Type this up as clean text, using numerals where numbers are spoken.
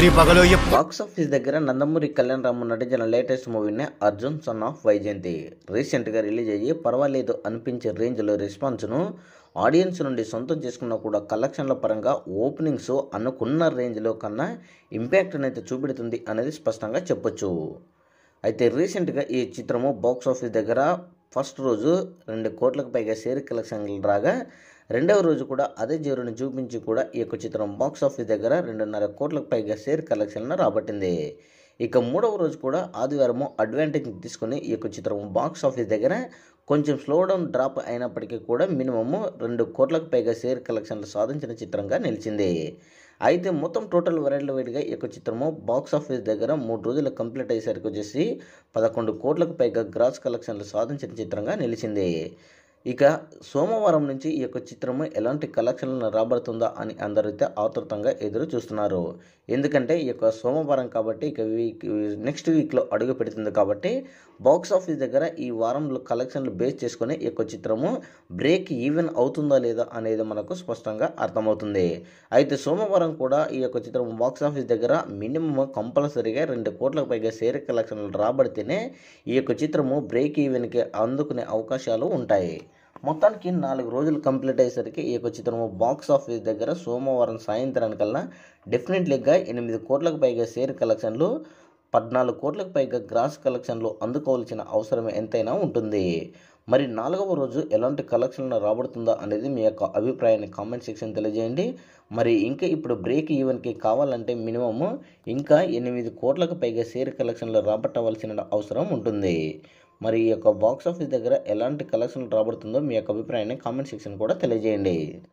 రాత్రి పగలు box office దగ్గర నందమూరి కళ్యాణ్ రాము నటించిన లేటెస్ట్ మూవీనే అర్జున్ సన్ ఆఫ్ వైజయంతి రీసెంట్గా రిలీజ్ అయ్యి పర్వాలేదు అనిపించే రేంజ్లో రెస్పాన్స్ను ఆడియన్స్ నుండి సొంతం చేసుకున్నా కూడా కలెక్షన్ల పరంగా ఓపెనింగ్స్ అనుకున్న రేంజ్లో కన్నా ఇంపాక్ట్ని అయితే చూపెడుతుంది అనేది స్పష్టంగా చెప్పొచ్చు. అయితే రీసెంట్గా ఈ చిత్రము బాక్స్ ఆఫీస్ దగ్గర ఫస్ట్ రోజు 2 కోట్లకు పైగా షేర్ కలెక్షన్లు రాగా రెండవ రోజు కూడా అదే జోరుని చూపించి కూడా ఈ యొక్క చిత్రం బాక్స్ ఆఫీస్ దగ్గర 2.5 కోట్లకు పైగా షేర్ కలెక్షన్లను రాబట్టింది. ఇక మూడవ రోజు కూడా ఆదివారము అడ్వాంటేజ్ తీసుకుని ఈ యొక్క చిత్రం బాక్స్ ఆఫీస్ దగ్గర కొంచెం స్లో డౌన్ డ్రాప్ అయినప్పటికీ కూడా మినిమము 2 కోట్లకు పైగా షేర్ కలెక్షన్లు సాధించిన చిత్రంగా నిలిచింది. అయితే మొత్తం టోటల్ వరల్డ్ వైడ్గా ఈ యొక్క చిత్రము బాక్స్ ఆఫీస్ దగ్గర 3 రోజులు కంప్లీట్ అయ్యేసరికి వచ్చేసి 11 కోట్లకు పైగా గ్రాస్ కలెక్షన్లు సాధించిన చిత్రంగా నిలిచింది. ఇక సోమవారం నుంచి ఈ యొక్క చిత్రము ఎలాంటి కలెక్షన్లను రాబడుతుందా అని అందరైతే ఆతృతంగా ఎదురు చూస్తున్నారు. ఎందుకంటే ఈ యొక్క సోమవారం కాబట్టి ఇక నెక్స్ట్ వీక్లో అడుగు పెడుతుంది కాబట్టి బాక్స్ ఆఫీస్ దగ్గర ఈ వారంలో కలెక్షన్లు బేస్ చేసుకొని ఈ యొక్క చిత్రము బ్రేక్ ఈవెన్ అవుతుందా లేదా అనేది మనకు స్పష్టంగా అర్థమవుతుంది. అయితే సోమవారం కూడా ఈ యొక్క చిత్రం బాక్స్ ఆఫీస్ దగ్గర మినిమం కంపల్సరీగా 2 కోట్లకు పైగా షేర్ కలెక్షన్లు రాబడితేనే ఈ యొక్క చిత్రము బ్రేక్ ఈవెన్కి అందుకునే అవకాశాలు ఉంటాయి. మొత్తానికి 4 రోజులు కంప్లీట్ అయ్యేసరికి ఈ యొక్క చిత్రము బాక్స్ ఆఫీస్ దగ్గర సోమవారం సాయంత్రానికల్లా డెఫినెట్లీగా 8 కోట్లకు పైగా షేర్ కలెక్షన్లు 14 కోట్లకు పైగా గ్రాస్ కలెక్షన్లు అందుకోవాల్సిన అవసరం ఎంతైనా ఉంటుంది. మరి 4వ రోజు ఎలాంటి కలెక్షన్లు రాబడుతుందా అనేది మీ యొక్క అభిప్రాయాన్ని కామెంట్ సెక్షన్ తెలియజేయండి. మరి ఇంకా ఇప్పుడు బ్రేక్ ఈవెన్కి కావాలంటే మినిమము ఇంకా 8 కోట్లకు పైగా షేర్ కలెక్షన్లు రాబట్టవలసిన అవసరం ఉంటుంది. మరి ఈ యొక్క బాక్స్ ఆఫీస్ దగ్గర ఎలాంటి కలెక్షన్లు రాబడుతుందో మీ యొక్క అభిప్రాయాన్ని కామెంట్ సెక్షన్ కూడా తెలియజేయండి.